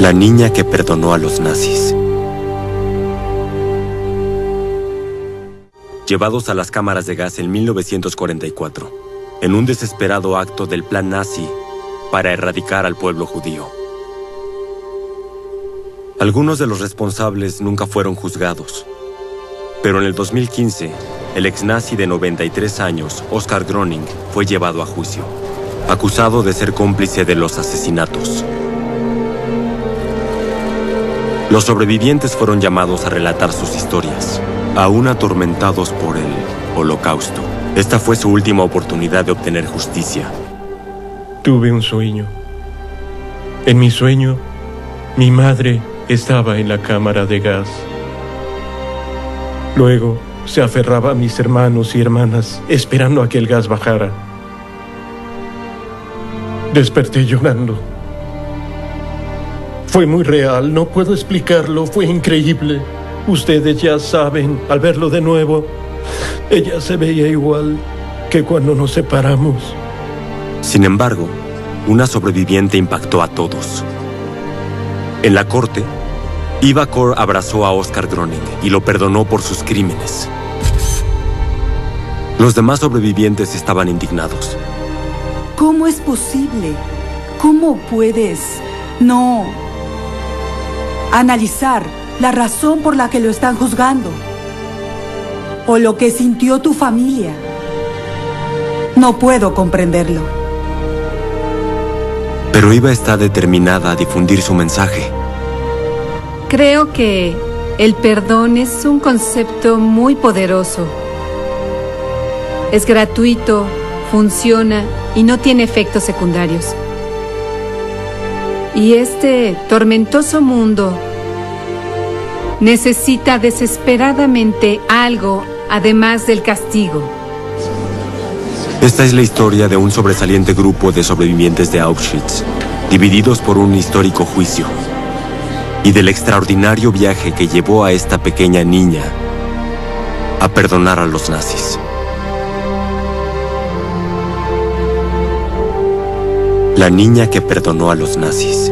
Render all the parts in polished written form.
La niña que perdonó a los nazis. Llevados a las cámaras de gas en 1944, en un desesperado acto del plan nazi para erradicar al pueblo judío. Algunos de los responsables nunca fueron juzgados, pero en el 2015, el ex-nazi de 93 años, Oskar Gröning, fue llevado a juicio, acusado de ser cómplice de los asesinatos. Los sobrevivientes fueron llamados a relatar sus historias, aún atormentados por el Holocausto. Esta fue su última oportunidad de obtener justicia. Tuve un sueño. En mi sueño, mi madre estaba en la cámara de gas. Luego, se aferraba a mis hermanos y hermanas, esperando a que el gas bajara. Desperté llorando. Fue muy real, no puedo explicarlo, fue increíble. Ustedes ya saben, al verlo de nuevo, ella se veía igual que cuando nos separamos. Sin embargo, una sobreviviente impactó a todos. En la corte, Eva Kor abrazó a Oskar Gröning y lo perdonó por sus crímenes. Los demás sobrevivientes estaban indignados. ¿Cómo es posible? ¿Cómo puedes no analizar la razón por la que lo están juzgando? O lo que sintió tu familia. No puedo comprenderlo. Pero Eva está determinada a difundir su mensaje. Creo que el perdón es un concepto muy poderoso. Es gratuito, funciona y no tiene efectos secundarios. Y este tormentoso mundo necesita desesperadamente algo además del castigo. Esta es la historia de un sobresaliente grupo de sobrevivientes de Auschwitz, divididos por un histórico juicio, y del extraordinario viaje que llevó a esta pequeña niña a perdonar a los nazis. La niña que perdonó a los nazis.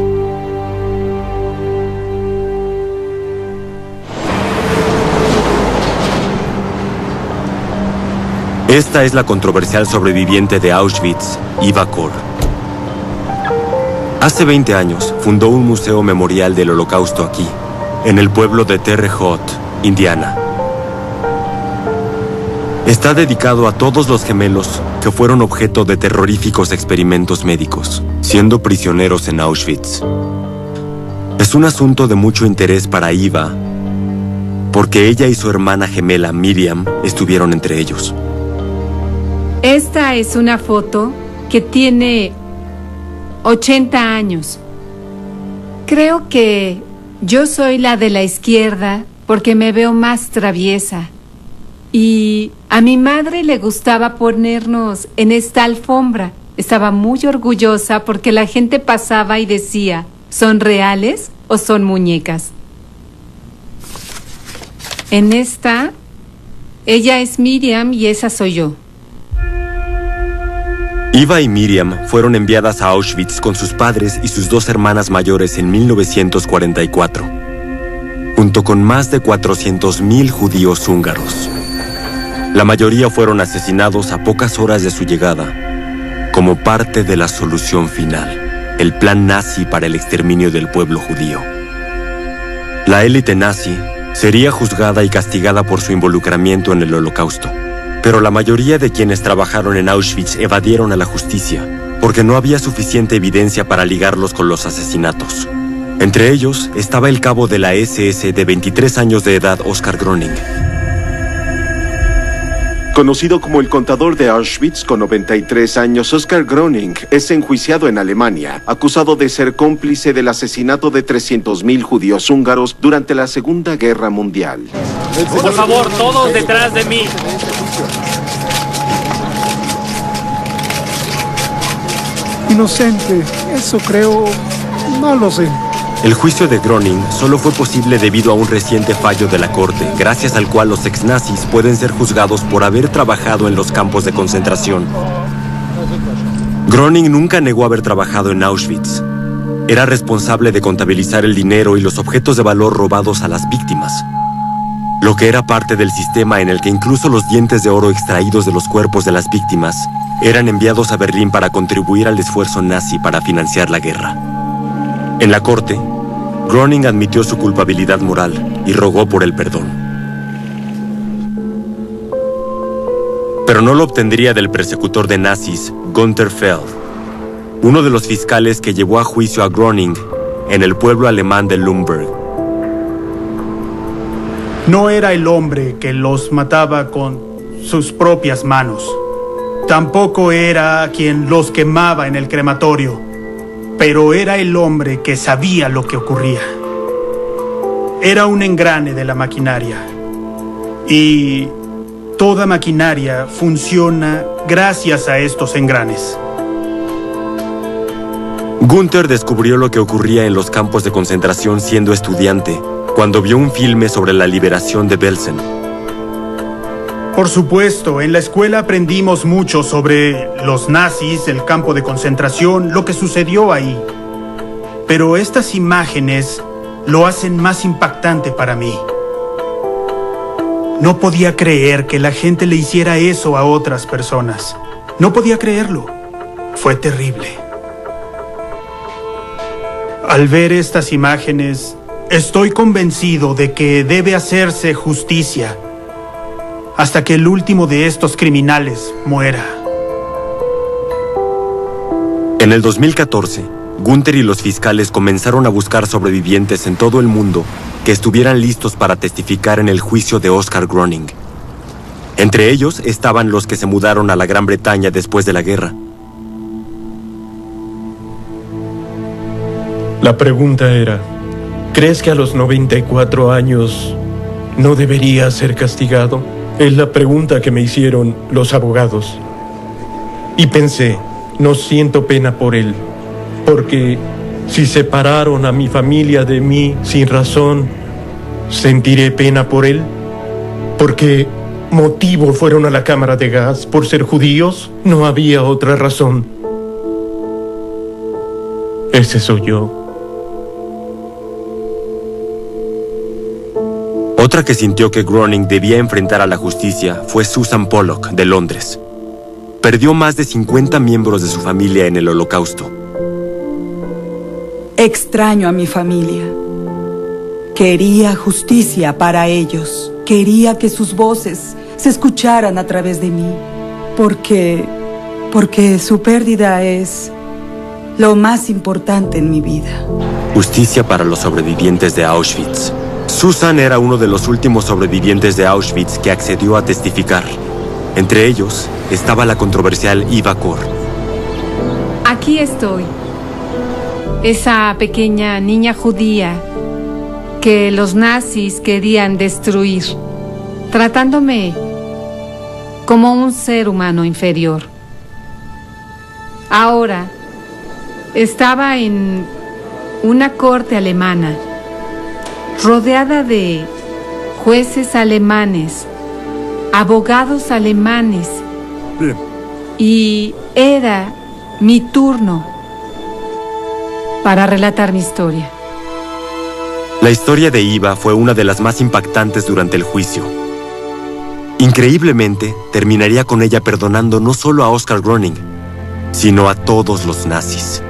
Esta es la controversial sobreviviente de Auschwitz, Eva Kor. Hace 20 años fundó un museo memorial del Holocausto aquí, en el pueblo de Terre Haute, Indiana. Está dedicado a todos los gemelos que fueron objeto de terroríficos experimentos médicos, siendo prisioneros en Auschwitz. Es un asunto de mucho interés para Eva, porque ella y su hermana gemela Miriam estuvieron entre ellos. Esta es una foto que tiene 80 años. Creo que yo soy la de la izquierda porque me veo más traviesa. Y a mi madre le gustaba ponernos en esta alfombra. Estaba muy orgullosa porque la gente pasaba y decía, ¿son reales o son muñecas? En esta, ella es Miriam y esa soy yo. Eva y Miriam fueron enviadas a Auschwitz con sus padres y sus dos hermanas mayores en 1944, junto con más de 400.000 judíos húngaros. La mayoría fueron asesinados a pocas horas de su llegada, como parte de la solución final, el plan nazi para el exterminio del pueblo judío. La élite nazi sería juzgada y castigada por su involucramiento en el Holocausto. Pero la mayoría de quienes trabajaron en Auschwitz evadieron a la justicia, porque no había suficiente evidencia para ligarlos con los asesinatos. Entre ellos estaba el cabo de la SS de 23 años de edad, Oskar Gröning. Conocido como el contador de Auschwitz con 93 años, Oskar Gröning es enjuiciado en Alemania, acusado de ser cómplice del asesinato de 300.000 judíos húngaros durante la Segunda Guerra Mundial. Por favor, todos detrás de mí. Inocente, eso creo, no lo sé. El juicio de Gröning solo fue posible debido a un reciente fallo de la corte, gracias al cual los ex-nazis pueden ser juzgados por haber trabajado en los campos de concentración. Gröning nunca negó haber trabajado en Auschwitz. Era responsable de contabilizar el dinero y los objetos de valor robados a las víctimas, lo que era parte del sistema en el que incluso los dientes de oro extraídos de los cuerpos de las víctimas eran enviados a Berlín para contribuir al esfuerzo nazi para financiar la guerra. En la corte, Groening admitió su culpabilidad moral y rogó por el perdón. Pero no lo obtendría del persecutor de nazis, Günther Feld, uno de los fiscales que llevó a juicio a Groening en el pueblo alemán de Lemberg. No era el hombre que los mataba con sus propias manos. Tampoco era quien los quemaba en el crematorio. Pero era el hombre que sabía lo que ocurría. Era un engrane de la maquinaria. Y toda maquinaria funciona gracias a estos engranes. Günther descubrió lo que ocurría en los campos de concentración siendo estudiante, cuando vio un filme sobre la liberación de Belsen. Por supuesto, en la escuela aprendimos mucho sobre los nazis, el campo de concentración, lo que sucedió ahí. Pero estas imágenes lo hacen más impactante para mí. No podía creer que la gente le hiciera eso a otras personas. No podía creerlo. Fue terrible. Al ver estas imágenes, estoy convencido de que debe hacerse justicia hasta que el último de estos criminales muera. En el 2014, Günther y los fiscales comenzaron a buscar sobrevivientes en todo el mundo que estuvieran listos para testificar en el juicio de Oskar Groening. Entre ellos estaban los que se mudaron a la Gran Bretaña después de la guerra. La pregunta era, ¿crees que a los 94 años no debería ser castigado? Es la pregunta que me hicieron los abogados. Y pensé, no siento pena por él, porque si separaron a mi familia de mí sin razón, ¿sentiré pena por él? ¿Por qué motivo fueron a la cámara de gas? ¿Por ser judíos? No había otra razón. Ese soy yo. Otra que sintió que Groening debía enfrentar a la justicia fue Susan Pollock, de Londres. Perdió más de 50 miembros de su familia en el Holocausto. Extraño a mi familia. Quería justicia para ellos. Quería que sus voces se escucharan a través de mí. Porque su pérdida es lo más importante en mi vida. Justicia para los sobrevivientes de Auschwitz. Susan era uno de los últimos sobrevivientes de Auschwitz que accedió a testificar. Entre ellos estaba la controversial Eva Kor. Aquí estoy. Esa pequeña niña judía que los nazis querían destruir, tratándome como un ser humano inferior. Ahora estaba en una corte alemana, rodeada de jueces alemanes, abogados alemanes. Bien. Y era mi turno para relatar mi historia. La historia de Eva fue una de las más impactantes durante el juicio. Increíblemente, terminaría con ella perdonando no solo a Oskar Groening, sino a todos los nazis.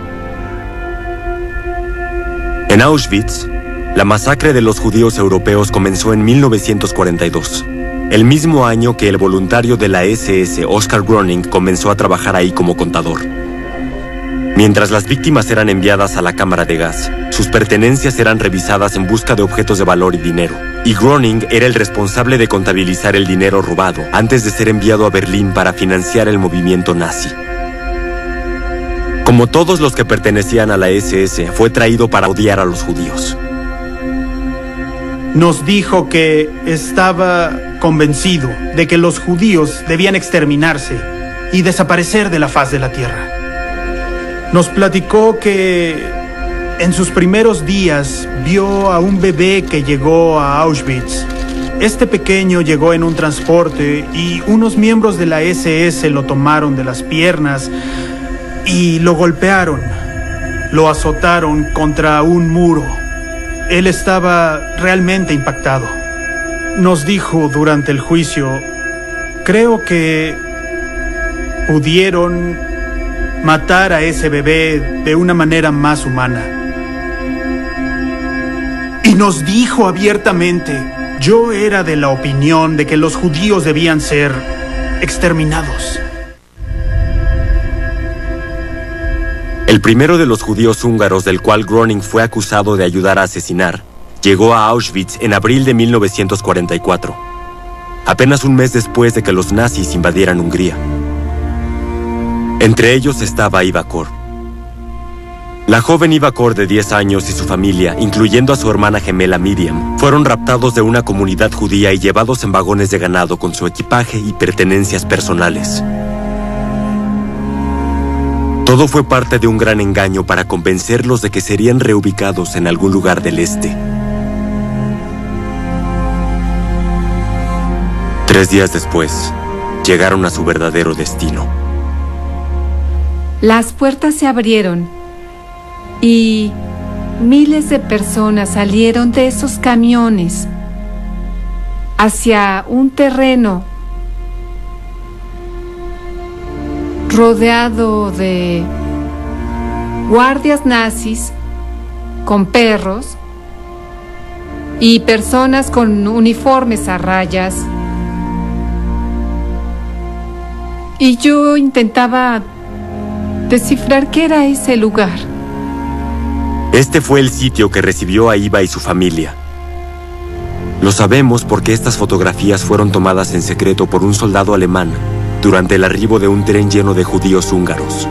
En Auschwitz, la masacre de los judíos europeos comenzó en 1942, el mismo año que el voluntario de la SS, Oskar Groening, comenzó a trabajar ahí como contador. Mientras las víctimas eran enviadas a la cámara de gas, sus pertenencias eran revisadas en busca de objetos de valor y dinero, y Groening era el responsable de contabilizar el dinero robado antes de ser enviado a Berlín para financiar el movimiento nazi. Como todos los que pertenecían a la SS, fue traído para odiar a los judíos. Nos dijo que estaba convencido de que los judíos debían exterminarse y desaparecer de la faz de la tierra. Nos platicó que en sus primeros días vio a un bebé que llegó a Auschwitz. Este pequeño llegó en un transporte y unos miembros de la SS lo tomaron de las piernas y lo golpearon. lo azotaron contra un muro. Él estaba realmente impactado. Nos dijo durante el juicio, creo que pudieron matar a ese bebé de una manera más humana. Y nos dijo abiertamente, yo era de la opinión de que los judíos debían ser exterminados. El primero de los judíos húngaros del cual Groening fue acusado de ayudar a asesinar, llegó a Auschwitz en abril de 1944, apenas un mes después de que los nazis invadieran Hungría. Entre ellos estaba Eva Kor. La joven Eva Kor de 10 años y su familia, incluyendo a su hermana gemela Miriam, fueron raptados de una comunidad judía y llevados en vagones de ganado con su equipaje y pertenencias personales. Todo fue parte de un gran engaño para convencerlos de que serían reubicados en algún lugar del este. 3 días después, llegaron a su verdadero destino. Las puertas se abrieron y miles de personas salieron de esos camiones hacia un terreno rodeado de guardias nazis con perros y personas con uniformes a rayas. Y yo intentaba descifrar qué era ese lugar. Este fue el sitio que recibió a Eva y su familia. Lo sabemos porque estas fotografías fueron tomadas en secreto por un soldado alemán durante el arribo de un tren lleno de judíos húngaros.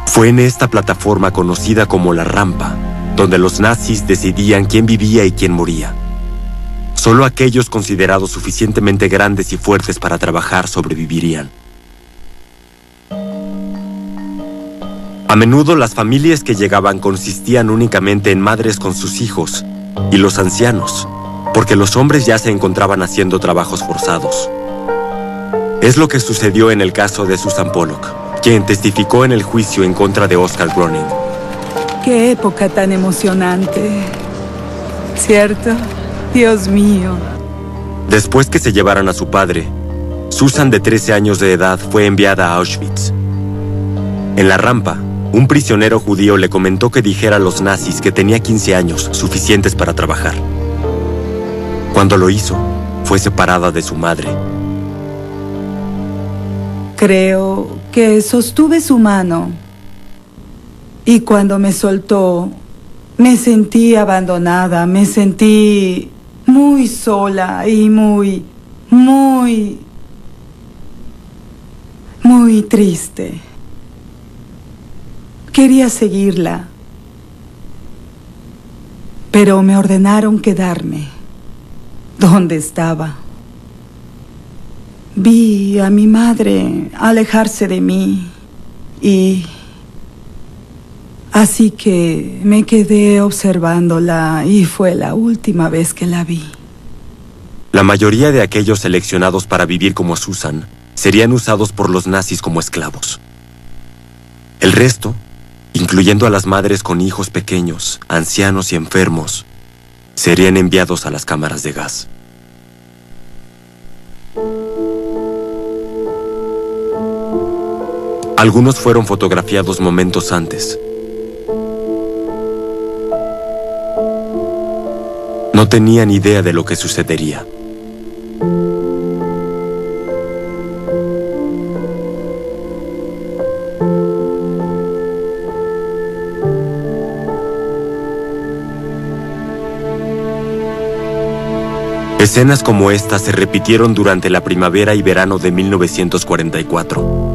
Fue en esta plataforma conocida como la rampa, donde los nazis decidían quién vivía y quién moría. Solo aquellos considerados suficientemente grandes y fuertes para trabajar sobrevivirían. A menudo las familias que llegaban consistían únicamente en madres con sus hijos y los ancianos, porque los hombres ya se encontraban haciendo trabajos forzados. Es lo que sucedió en el caso de Susan Pollock, quien testificó en el juicio en contra de Oskar Groening. Qué época tan emocionante, ¿cierto? Dios mío. Después que se llevaran a su padre, Susan, de 13 años de edad, fue enviada a Auschwitz. En la rampa, un prisionero judío le comentó que dijera a los nazis que tenía 15 años, suficientes para trabajar. Cuando lo hizo, fue separada de su madre. Creo que sostuve su mano y cuando me soltó, me sentí abandonada, me sentí muy sola y muy triste. Quería seguirla, pero me ordenaron quedarme donde estaba. Vi a mi madre alejarse de mí y así que me quedé observándola y fue la última vez que la vi. La mayoría de aquellos seleccionados para vivir como Susan serían usados por los nazis como esclavos. El resto, incluyendo a las madres con hijos pequeños, ancianos y enfermos, serían enviados a las cámaras de gas. Algunos fueron fotografiados momentos antes. No tenían idea de lo que sucedería. Escenas como esta se repitieron durante la primavera y verano de 1944.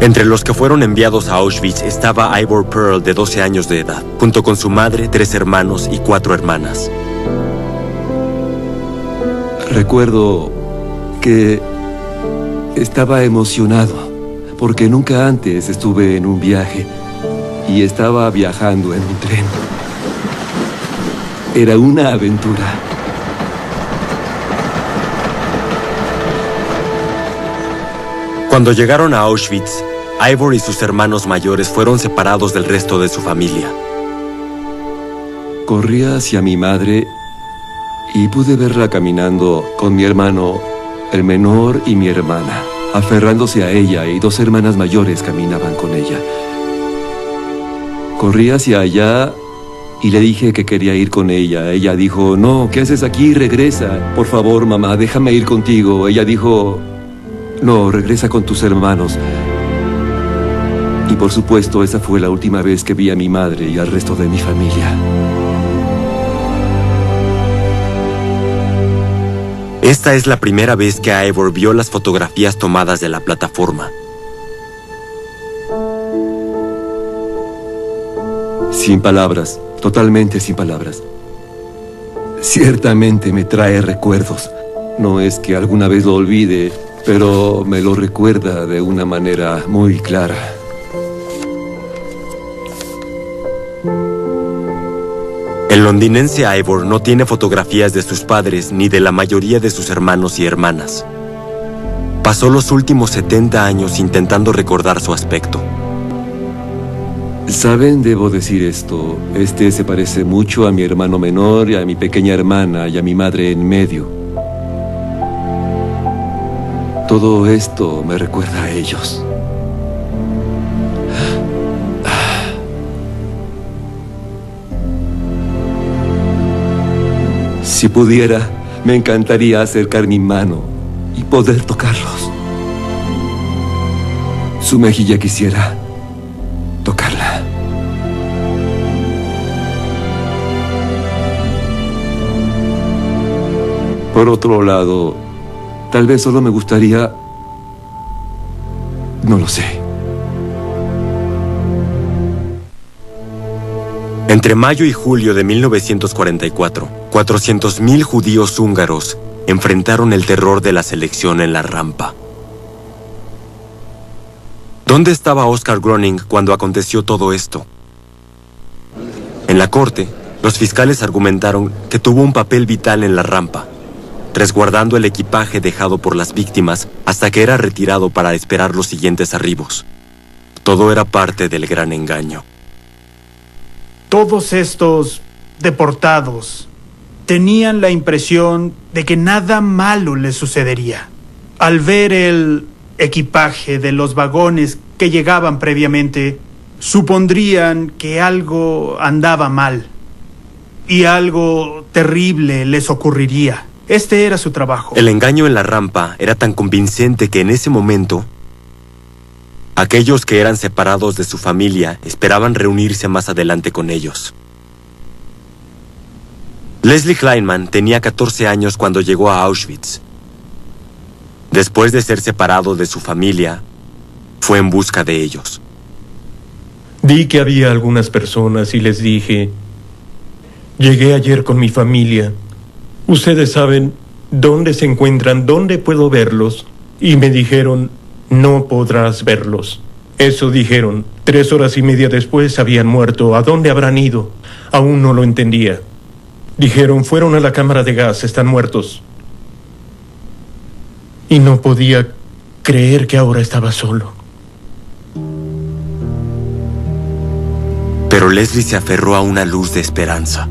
Entre los que fueron enviados a Auschwitz estaba Ivor Pearl, de 12 años de edad, junto con su madre, 3 hermanos y 4 hermanas. Recuerdo que estaba emocionado, porque nunca antes estuve en un viaje y estaba viajando en un tren. Era una aventura. Cuando llegaron a Auschwitz, Ivor y sus hermanos mayores fueron separados del resto de su familia. Corrí hacia mi madre y pude verla caminando con mi hermano, el menor, y mi hermana, aferrándose a ella, y 2 hermanas mayores caminaban con ella. Corrí hacia allá y le dije que quería ir con ella. Ella dijo, no, ¿qué haces aquí? Regresa. Por favor, mamá, déjame ir contigo. Ella dijo, no, regresa con tus hermanos. Y por supuesto, esa fue la última vez que vi a mi madre y al resto de mi familia. Esta es la primera vez que Ivor vio las fotografías tomadas de la plataforma. Sin palabras, totalmente sin palabras. Ciertamente me trae recuerdos. No es que alguna vez lo olvide, pero me lo recuerda de una manera muy clara. El londinense Ivor no tiene fotografías de sus padres ni de la mayoría de sus hermanos y hermanas. Pasó los últimos 70 años intentando recordar su aspecto. ¿Saben? Debo decir esto. Este se parece mucho a mi hermano menor y a mi pequeña hermana y a mi madre en medio. Todo esto me recuerda a ellos. Si pudiera, me encantaría acercar mi mano y poder tocarlos. Su mejilla quisiera tocarla. Por otro lado, tal vez solo me gustaría... No lo sé. Entre mayo y julio de 1944, 400.000 judíos húngaros enfrentaron el terror de la selección en la rampa. ¿Dónde estaba Oskar Gröning cuando aconteció todo esto? En la corte, los fiscales argumentaron que tuvo un papel vital en la rampa, resguardando el equipaje dejado por las víctimas hasta que era retirado para esperar los siguientes arribos. Todo era parte del gran engaño. Todos estos deportados tenían la impresión de que nada malo les sucedería. Al ver el equipaje de los vagones que llegaban previamente, supondrían que algo andaba mal y algo terrible les ocurriría. Este era su trabajo. El engaño en la rampa era tan convincente que en ese momento, aquellos que eran separados de su familia esperaban reunirse más adelante con ellos. Leslie Kleinman tenía 14 años cuando llegó a Auschwitz. Después de ser separado de su familia, fue en busca de ellos. Vi que había algunas personas y les dije, llegué ayer con mi familia. Ustedes saben dónde se encuentran, dónde puedo verlos. Y me dijeron, no podrás verlos. Eso dijeron. 3 horas y media después habían muerto. ¿A dónde habrán ido? Aún no lo entendía. Dijeron, fueron a la cámara de gas, están muertos. Y no podía creer que ahora estaba solo. Pero Leslie se aferró a una luz de esperanza.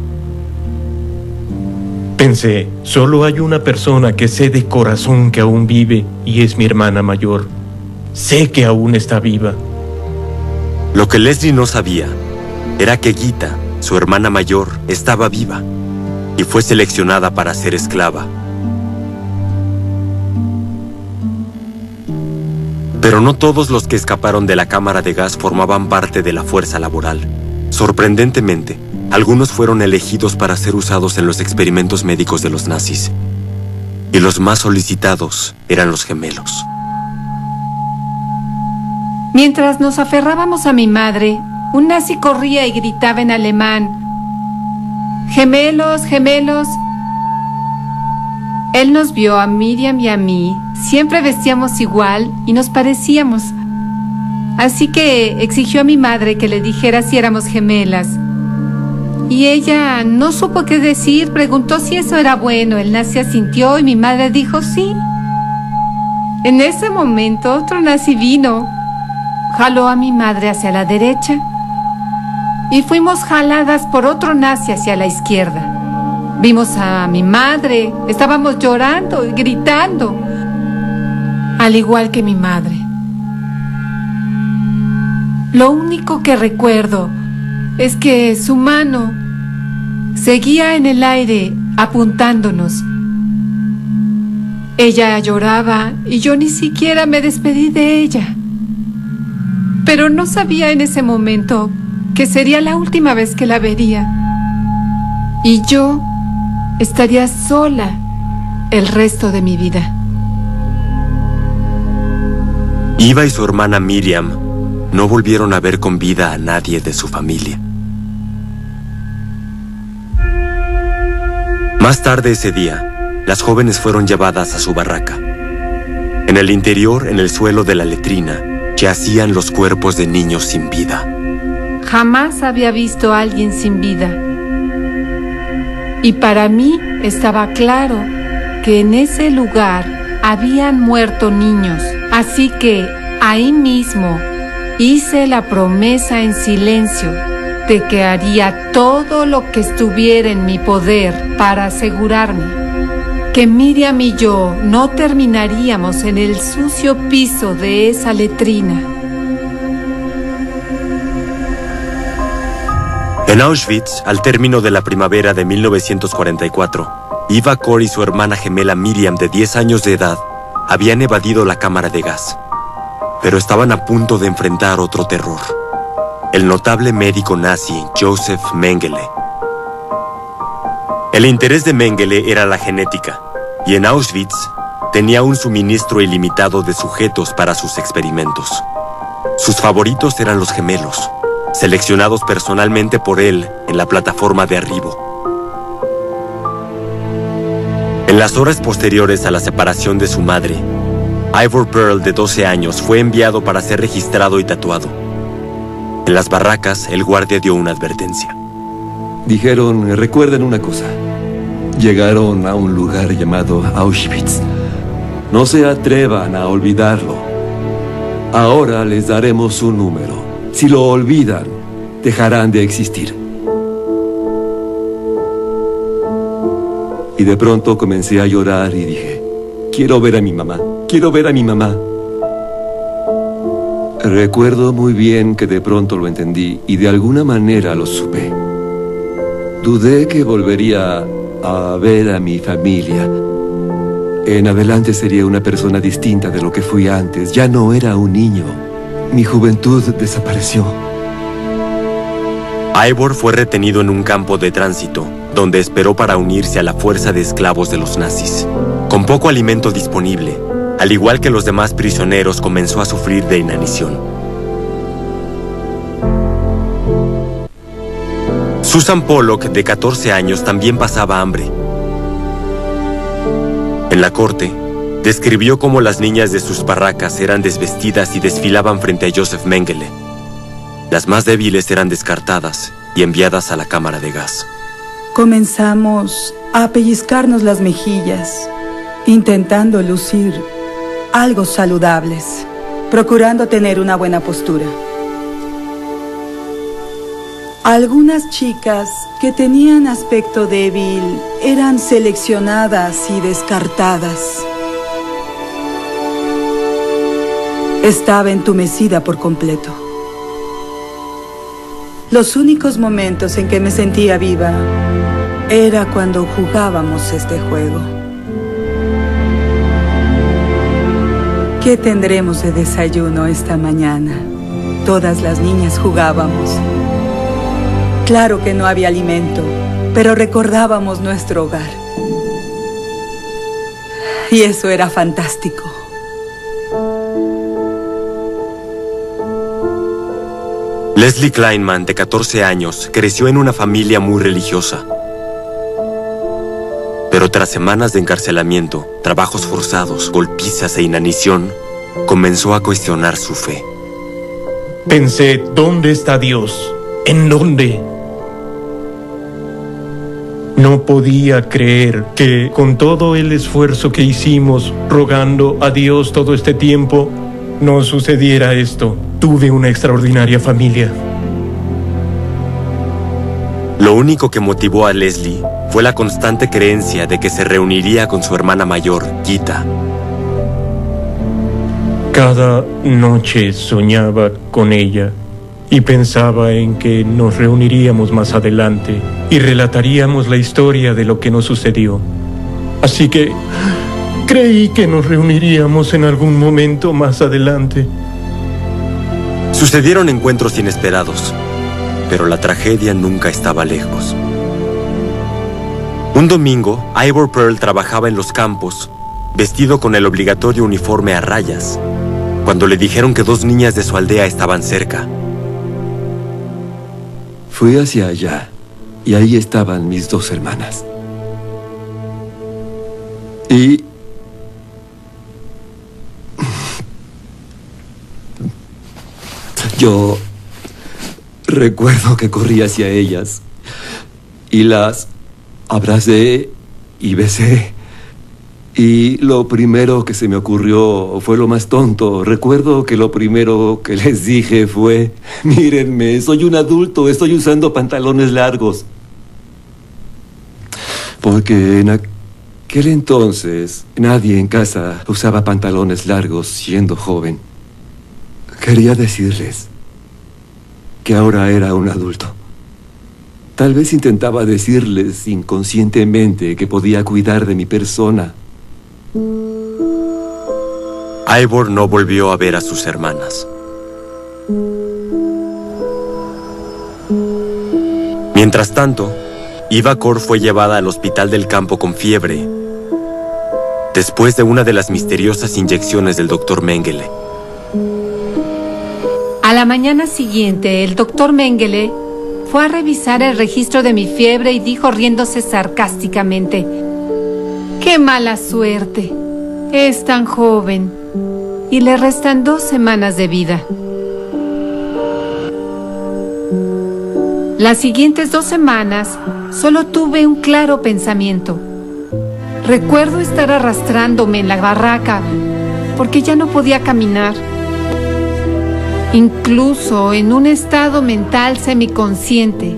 Pensé, solo hay una persona que sé de corazón que aún vive y es mi hermana mayor. Sé que aún está viva. Lo que Leslie no sabía era que Gita, su hermana mayor, estaba viva y fue seleccionada para ser esclava. Pero no todos los que escaparon de la cámara de gas formaban parte de la fuerza laboral. Sorprendentemente, algunos fueron elegidos para ser usados en los experimentos médicos de los nazis. Y los más solicitados eran los gemelos. Mientras nos aferrábamos a mi madre, un nazi corría y gritaba en alemán, «Gemelos, gemelos». Él nos vio a Miriam y a mí. Siempre vestíamos igual y nos parecíamos. Así que exigió a mi madre que le dijera si éramos gemelas. Y ella no supo qué decir, preguntó si eso era bueno. El nazi asintió y mi madre dijo sí. En ese momento, otro nazi vino, jaló a mi madre hacia la derecha y fuimos jaladas por otro nazi hacia la izquierda. Vimos a mi madre, estábamos llorando y gritando, al igual que mi madre. Lo único que recuerdo es que su mano seguía en el aire apuntándonos. Ella lloraba y yo ni siquiera me despedí de ella. Pero no sabía en ese momento que sería la última vez que la vería. Y yo estaría sola el resto de mi vida. Eva y su hermana Miriam no volvieron a ver con vida a nadie de su familia. Más tarde ese día, las jóvenes fueron llevadas a su barraca. En el interior, en el suelo de la letrina, yacían los cuerpos de niños sin vida. Jamás había visto a alguien sin vida. Y para mí estaba claro que en ese lugar habían muerto niños. Así que ahí mismo hice la promesa en silencio de que haría todo lo que estuviera en mi poder para asegurarme que Miriam y yo no terminaríamos en el sucio piso de esa letrina. En Auschwitz, al término de la primavera de 1944, Eva Kor y su hermana gemela Miriam, de 10 años de edad, habían evadido la cámara de gas, pero estaban a punto de enfrentar otro terror: el notable médico nazi Josef Mengele. El interés de Mengele era la genética, y en Auschwitz tenía un suministro ilimitado de sujetos para sus experimentos. Sus favoritos eran los gemelos, seleccionados personalmente por él en la plataforma de arribo. En las horas posteriores a la separación de su madre, Ivor Pearl, de 12 años, fue enviado para ser registrado y tatuado. En las barracas, el guardia dio una advertencia. Dijeron, recuerden una cosa. Llegaron a un lugar llamado Auschwitz. No se atrevan a olvidarlo. Ahora les daremos un número. Si lo olvidan, dejarán de existir. Y de pronto comencé a llorar y dije, quiero ver a mi mamá, quiero ver a mi mamá. Recuerdo muy bien que de pronto lo entendí y de alguna manera lo supe. Dudé que volvería a ver a mi familia. En adelante sería una persona distinta de lo que fui antes. Ya no era un niño. Mi juventud desapareció. Ivor fue retenido en un campo de tránsito, donde esperó para unirse a la fuerza de esclavos de los nazis. Con poco alimento disponible, al igual que los demás prisioneros, comenzó a sufrir de inanición. Susan Pollock, de 14 años, también pasaba hambre. En la corte, describió cómo las niñas de sus barracas eran desvestidas y desfilaban frente a Josef Mengele. Las más débiles eran descartadas y enviadas a la cámara de gas. Comenzamos a pellizcarnos las mejillas, intentando lucir algo saludables, procurando tener una buena postura. Algunas chicas que tenían aspecto débil eran seleccionadas y descartadas. Estaba entumecida por completo. Los únicos momentos en que me sentía viva era cuando jugábamos este juego. ¿Qué tendremos de desayuno esta mañana? Todas las niñas jugábamos. Claro que no había alimento, pero recordábamos nuestro hogar. Y eso era fantástico. Leslie Kleinman, de 14 años, creció en una familia muy religiosa. Pero tras semanas de encarcelamiento, trabajos forzados, golpizas e inanición, comenzó a cuestionar su fe. Pensé, ¿dónde está Dios? ¿En dónde? No podía creer que con todo el esfuerzo que hicimos rogando a Dios todo este tiempo, no sucediera esto. Tuve una extraordinaria familia. Lo único que motivó a Leslie fue la constante creencia de que se reuniría con su hermana mayor, Gita. Cada noche soñaba con ella y pensaba en que nos reuniríamos más adelante y relataríamos la historia de lo que nos sucedió. Así que creí que nos reuniríamos en algún momento más adelante. Sucedieron encuentros inesperados, pero la tragedia nunca estaba lejos. Un domingo, Ivor Pearl trabajaba en los campos, vestido con el obligatorio uniforme a rayas, cuando le dijeron que 2 niñas de su aldea estaban cerca. Fui hacia allá y ahí estaban mis 2 hermanas. Y yo recuerdo que corrí hacia ellas y las abracé y besé. Y lo primero que se me ocurrió fue lo más tonto. Recuerdo que lo primero que les dije fue: mírenme, soy un adulto, estoy usando pantalones largos. Porque en aquel entonces nadie en casa usaba pantalones largos siendo joven. Quería decirles que ahora era un adulto. Tal vez intentaba decirles inconscientemente que podía cuidar de mi persona. Ivor no volvió a ver a sus hermanas. Mientras tanto, Eva Kor fue llevada al hospital del campo con fiebre, después de una de las misteriosas inyecciones del Dr. Mengele. A la mañana siguiente, el doctor Mengele fue a revisar el registro de mi fiebre y dijo riéndose sarcásticamente: ¡qué mala suerte! Es tan joven y le restan 2 semanas de vida. Las siguientes 2 semanas solo tuve un claro pensamiento. Recuerdo estar arrastrándome en la barraca porque ya no podía caminar. Incluso en un estado mental semiconsciente,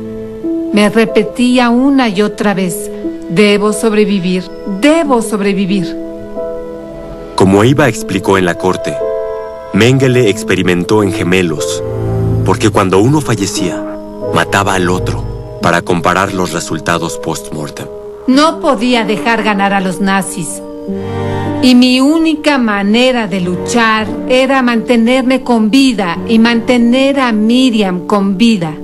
me repetía una y otra vez: debo sobrevivir, debo sobrevivir. Como Eva explicó en la corte, Mengele experimentó en gemelos, porque cuando uno fallecía, mataba al otro para comparar los resultados post-mortem. No podía dejar ganar a los nazis. Y mi única manera de luchar era mantenerme con vida y mantener a Miriam con vida.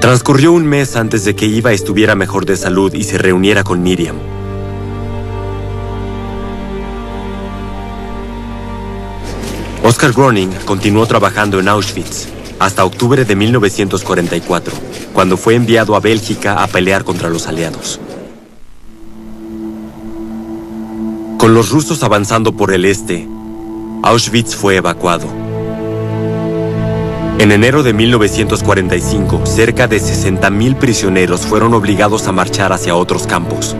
Transcurrió un mes antes de que Eva estuviera mejor de salud y se reuniera con Miriam. Oskar Groening continuó trabajando en Auschwitz hasta octubre de 1944, cuando fue enviado a Bélgica a pelear contra los aliados. Con los rusos avanzando por el este, Auschwitz fue evacuado. En enero de 1945, cerca de 60.000 prisioneros fueron obligados a marchar hacia otros campos.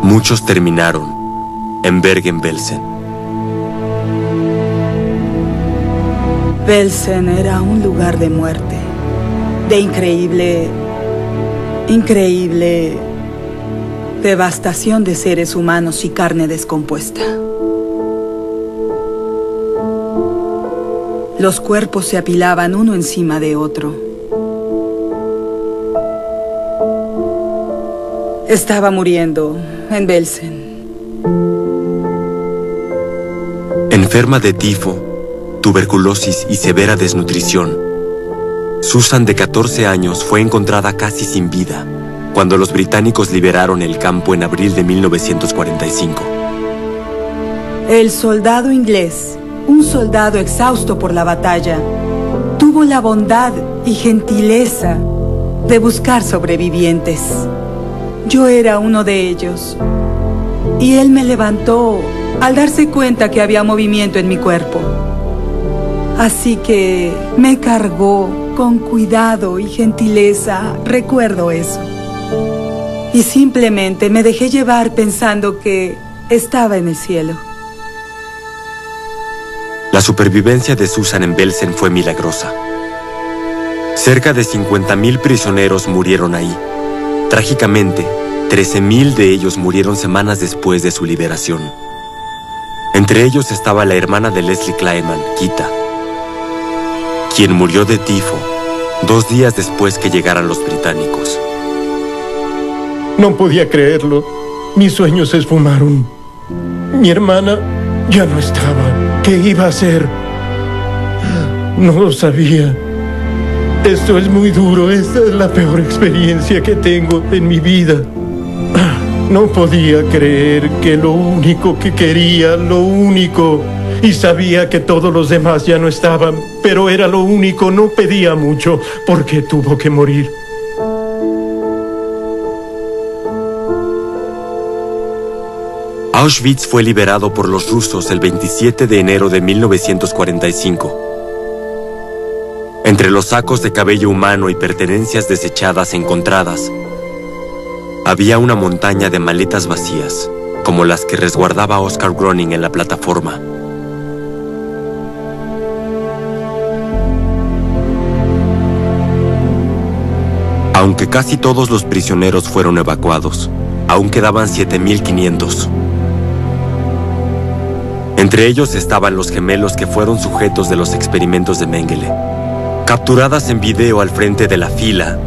Muchos terminaron en Bergen-Belsen. Belsen era un lugar de muerte, de increíble devastación de seres humanos y carne descompuesta. Los cuerpos se apilaban uno encima de otro. Estaba muriendo en Belsen. Enferma de tifo, tuberculosis y severa desnutrición, Susan, de 14 años, fue encontrada casi sin vida cuando los británicos liberaron el campo en abril de 1945. El soldado inglés, un soldado exhausto por la batalla, tuvo la bondad y gentileza de buscar sobrevivientes. Yo era uno de ellos, y él me levantó al darse cuenta que había movimiento en mi cuerpo. Así que me cargó con cuidado y gentileza, recuerdo eso. Y simplemente me dejé llevar pensando que estaba en el cielo. La supervivencia de Susan en Belsen fue milagrosa. Cerca de 50,000 prisioneros murieron ahí. Trágicamente, 13,000 de ellos murieron semanas después de su liberación. Entre ellos estaba la hermana de Leslie Kleinman, Kita, quien murió de tifo 2 días después que llegaran los británicos. No podía creerlo. Mis sueños se esfumaron. Mi hermana ya no estaba. ¿Qué iba a hacer? No lo sabía. Esto es muy duro. Esta es la peor experiencia que tengo en mi vida. No podía creer que lo único que quería, y sabía que todos los demás ya no estaban, pero era lo único, no pedía mucho, porque tuvo que morir. Auschwitz fue liberado por los rusos el 27 de enero de 1945. Entre los sacos de cabello humano y pertenencias desechadas encontradas, había una montaña de maletas vacías, como las que resguardaba Oskar Groening en la plataforma. Aunque casi todos los prisioneros fueron evacuados, aún quedaban 7,500. Entre ellos estaban los gemelos que fueron sujetos de los experimentos de Mengele. Capturadas en video al frente de la fila,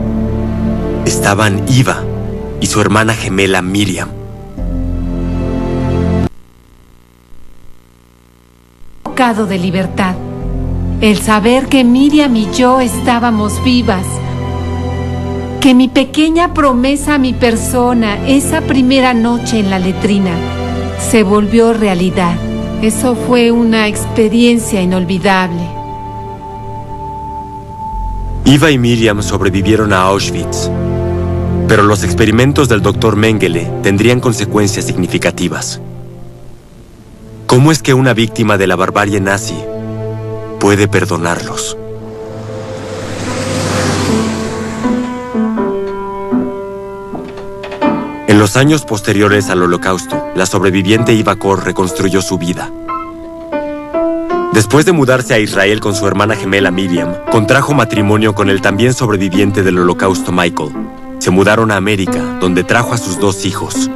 estaban Eva y su hermana gemela Miriam. Bocado de libertad. El saber que Miriam y yo estábamos vivas. Que mi pequeña promesa a mi persona, esa primera noche en la letrina, se volvió realidad. Eso fue una experiencia inolvidable. Eva y Miriam sobrevivieron a Auschwitz, pero los experimentos del Dr. Mengele tendrían consecuencias significativas. ¿Cómo es que una víctima de la barbarie nazi puede perdonarlos? En los años posteriores al Holocausto, la sobreviviente Eva Kor reconstruyó su vida. Después de mudarse a Israel con su hermana gemela Miriam, contrajo matrimonio con el también sobreviviente del Holocausto Michael. Se mudaron a América, donde trajo a sus 2 hijos.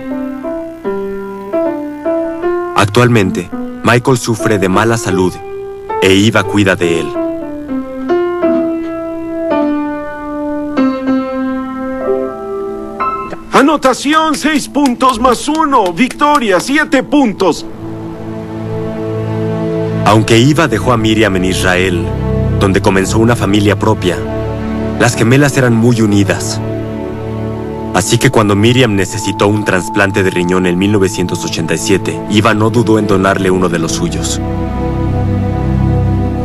Actualmente, Michael sufre de mala salud e Eva cuida de él. Anotación, 6 puntos más 1. Victoria, 7 puntos. Aunque Eva dejó a Miriam en Israel, donde comenzó una familia propia, las gemelas eran muy unidas. Así que cuando Miriam necesitó un trasplante de riñón en 1987, Eva no dudó en donarle uno de los suyos.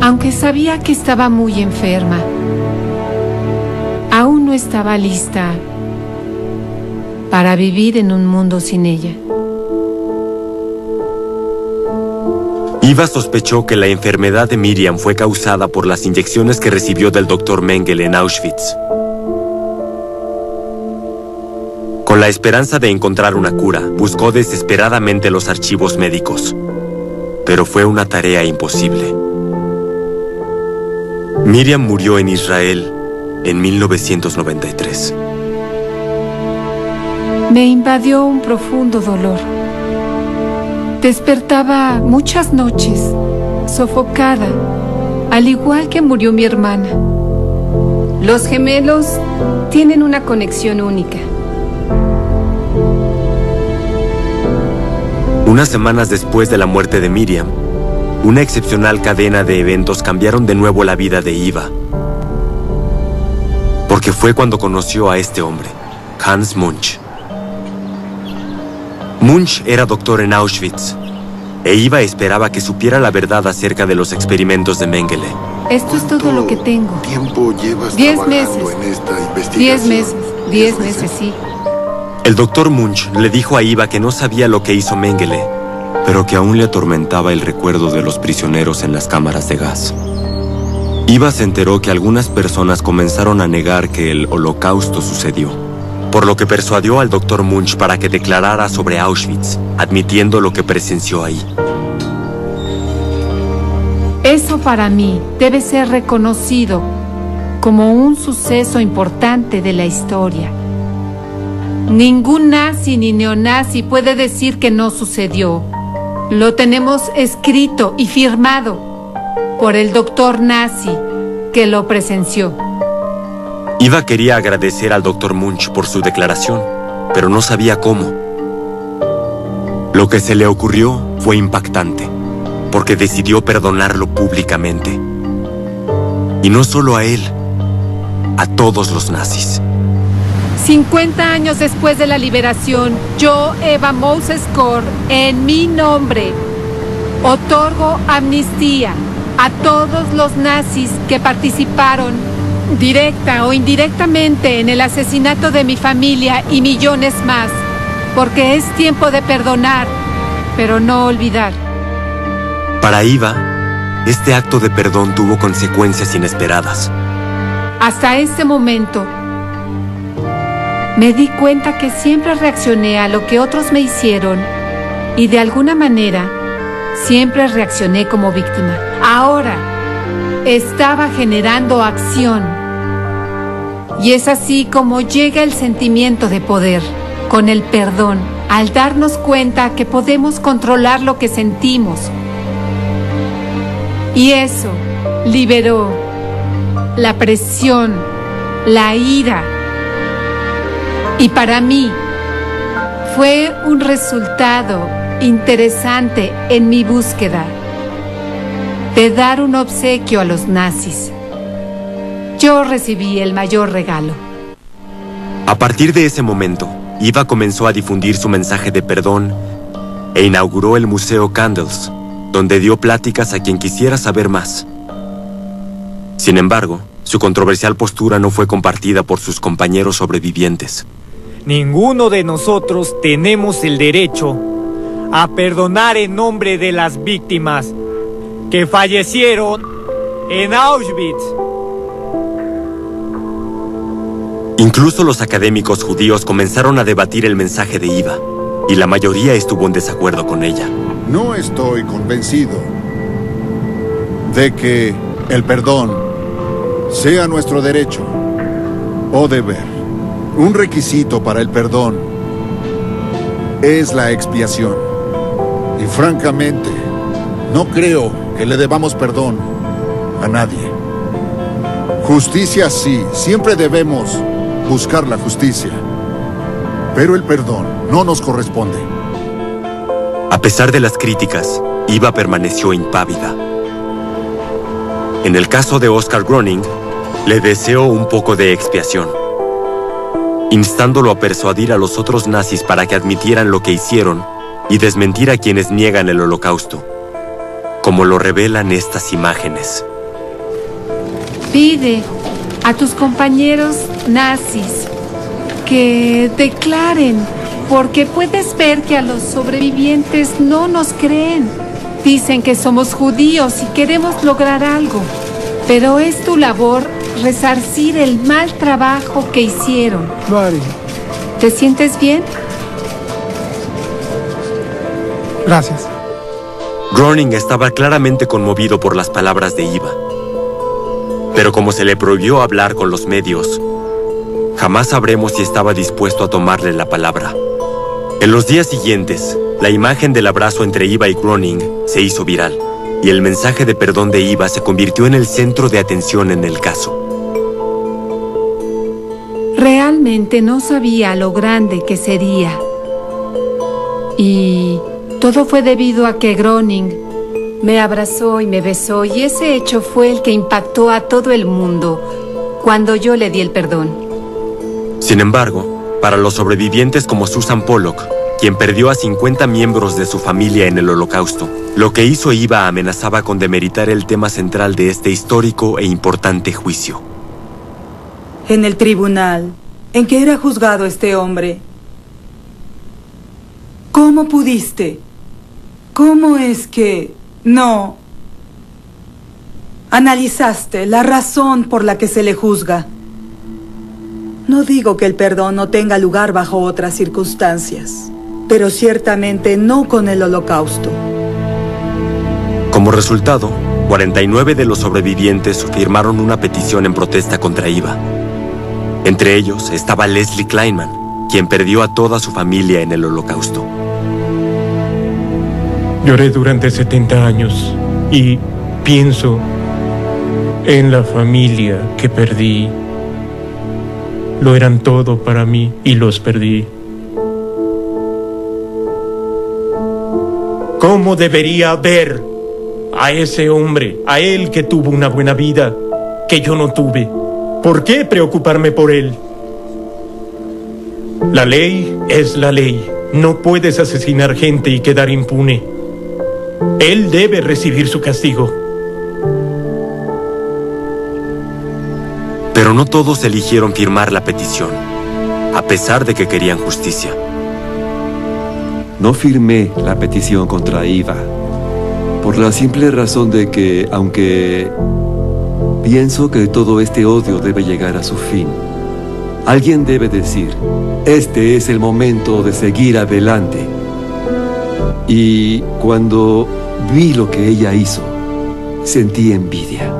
Aunque sabía que estaba muy enferma, aún no estaba lista para vivir en un mundo sin ella. Eva sospechó que la enfermedad de Miriam fue causada por las inyecciones que recibió del Dr. Mengele en Auschwitz. Con la esperanza de encontrar una cura, buscó desesperadamente los archivos médicos, pero fue una tarea imposible. Miriam murió en Israel en 1993. Me invadió un profundo dolor. Despertaba muchas noches, sofocada, al igual que murió mi hermana. Los gemelos tienen una conexión única. Unas semanas después de la muerte de Miriam, una excepcional cadena de eventos cambiaron de nuevo la vida de Eva. Porque fue cuando conoció a este hombre, Hans Munch. Munch era doctor en Auschwitz, e Eva esperaba que supiera la verdad acerca de los experimentos de Mengele. Esto es todo lo que tengo. ¿Cuánto tiempo llevas 10 trabajando meses. en esta investigación? 10 meses, sí. El doctor Munch le dijo a Eva que no sabía lo que hizo Mengele, pero que aún le atormentaba el recuerdo de los prisioneros en las cámaras de gas. Iva se enteró que algunas personas comenzaron a negar que el Holocausto sucedió, por lo que persuadió al Dr. Munch para que declarara sobre Auschwitz, admitiendo lo que presenció ahí. Eso para mí debe ser reconocido como un suceso importante de la historia. Ningún nazi ni neonazi puede decir que no sucedió. Lo tenemos escrito y firmado por el doctor nazi que lo presenció. Iva quería agradecer al Dr. Munch por su declaración, pero no sabía cómo. Lo que se le ocurrió fue impactante, porque decidió perdonarlo públicamente. Y no solo a él, a todos los nazis. 50 años después de la liberación, yo, Eva Moses Kor, en mi nombre, otorgo amnistía a todos los nazis que participaron, directa o indirectamente, en el asesinato de mi familia y millones más, porque es tiempo de perdonar, pero no olvidar. Para Iva, este acto de perdón tuvo consecuencias inesperadas. Hasta ese momento, me di cuenta que siempre reaccioné a lo que otros me hicieron y de alguna manera siempre reaccioné como víctima. Ahora estaba generando acción y es así como llega el sentimiento de poder, con el perdón, al darnos cuenta que podemos controlar lo que sentimos. Y eso liberó la presión, la ira. Y para mí fue un resultado interesante en mi búsqueda de dar un obsequio a los nazis. Yo recibí el mayor regalo. A partir de ese momento, Iva comenzó a difundir su mensaje de perdón e inauguró el Museo Candles, donde dio pláticas a quien quisiera saber más. Sin embargo, su controversial postura no fue compartida por sus compañeros sobrevivientes. Ninguno de nosotros tenemos el derecho a perdonar en nombre de las víctimas que fallecieron en Auschwitz. Incluso los académicos judíos comenzaron a debatir el mensaje de Iva, y la mayoría estuvo en desacuerdo con ella. No estoy convencido de que el perdón sea nuestro derecho o deber. Un requisito para el perdón es la expiación. Y francamente, no creo que le debamos perdón a nadie. Justicia sí, siempre debemos buscar la justicia. Pero el perdón no nos corresponde. A pesar de las críticas, Iva permaneció impávida. En el caso de Oskar Groening, le deseó un poco de expiación, instándolo a persuadir a los otros nazis para que admitieran lo que hicieron y desmentir a quienes niegan el Holocausto, como lo revelan estas imágenes. Pide a tus compañeros nazis que declaren, porque puedes ver que a los sobrevivientes no nos creen. Dicen que somos judíos y queremos lograr algo, pero es tu labor resarcir el mal trabajo que hicieron. Lo haré. ¿Te sientes bien? Gracias. Groening estaba claramente conmovido por las palabras de Iva. Pero como se le prohibió hablar con los medios, jamás sabremos si estaba dispuesto a tomarle la palabra. En los días siguientes, la imagen del abrazo entre Iva y Groening se hizo viral, y el mensaje de perdón de Iva se convirtió en el centro de atención en el caso. Realmente no sabía lo grande que sería. Y todo fue debido a que Groening me abrazó y me besó, y ese hecho fue el que impactó a todo el mundo cuando yo le di el perdón. Sin embargo, para los sobrevivientes como Susan Pollock, quien perdió a 50 miembros de su familia en el Holocausto, lo que hizo Iva amenazaba con demeritar el tema central de este histórico e importante juicio. En el tribunal en que era juzgado este hombre, ¿cómo pudiste? ¿Cómo es que no Analizaste la razón por la que se le juzga. No digo que el perdón no tenga lugar bajo otras circunstancias, pero ciertamente no con el Holocausto. Como resultado, 49 de los sobrevivientes firmaron una petición en protesta contra Eva. Entre ellos estaba Leslie Kleinman, quien perdió a toda su familia en el Holocausto. Lloré durante 70 años y pienso en la familia que perdí. Lo eran todo para mí y los perdí. ¿Cómo debería ver a ese hombre, a él que tuvo una buena vida, que yo no tuve? ¿Por qué preocuparme por él? La ley es la ley. No puedes asesinar gente y quedar impune. Él debe recibir su castigo. Pero no todos eligieron firmar la petición, a pesar de que querían justicia. No firmé la petición contra Eva, por la simple razón de que, aunque pienso que todo este odio debe llegar a su fin, alguien debe decir, este es el momento de seguir adelante. Y cuando vi lo que ella hizo, sentí envidia.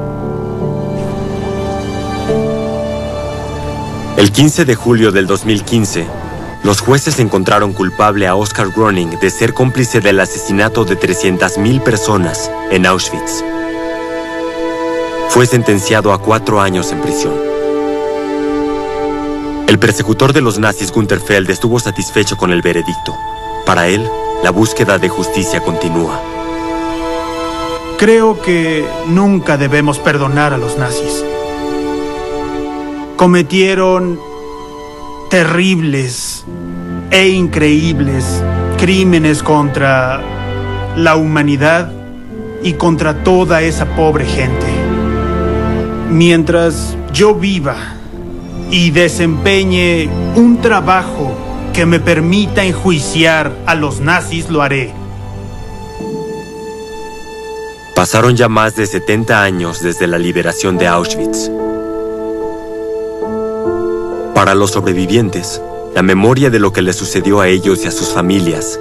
El 15 de julio del 2015, los jueces encontraron culpable a Oskar Groening de ser cómplice del asesinato de 300.000 personas en Auschwitz. Fue sentenciado a 4 años en prisión. El persecutor de los nazis Günter Feld estuvo satisfecho con el veredicto. Para él, la búsqueda de justicia continúa. Creo que nunca debemos perdonar a los nazis. Cometieron terribles e increíbles crímenes contra la humanidad y contra toda esa pobre gente. Mientras yo viva y desempeñe un trabajo que me permita enjuiciar a los nazis, lo haré. Pasaron ya más de 70 años desde la liberación de Auschwitz. Para los sobrevivientes, la memoria de lo que les sucedió a ellos y a sus familias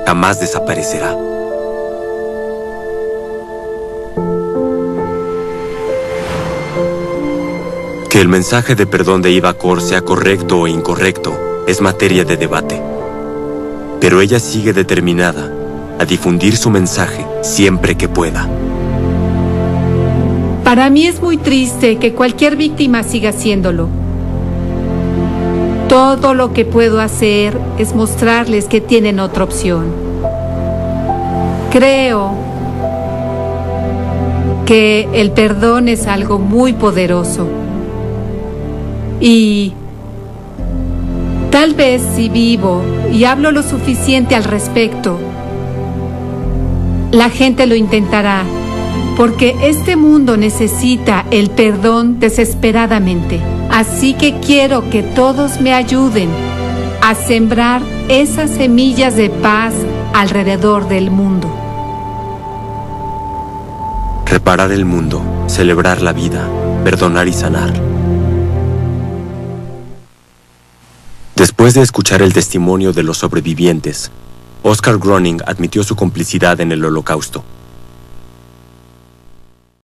jamás desaparecerá. Que el mensaje de perdón de Eva Kor sea correcto o incorrecto es materia de debate. Pero ella sigue determinada a difundir su mensaje siempre que pueda. Para mí es muy triste que cualquier víctima siga haciéndolo. Todo lo que puedo hacer es mostrarles que tienen otra opción. Creo que el perdón es algo muy poderoso. Y tal vez si vivo y hablo lo suficiente al respecto, la gente lo intentará, porque este mundo necesita el perdón desesperadamente. Así que quiero que todos me ayuden a sembrar esas semillas de paz alrededor del mundo. Reparar el mundo, celebrar la vida, perdonar y sanar. Después de escuchar el testimonio de los sobrevivientes, Oskar Groening admitió su complicidad en el Holocausto.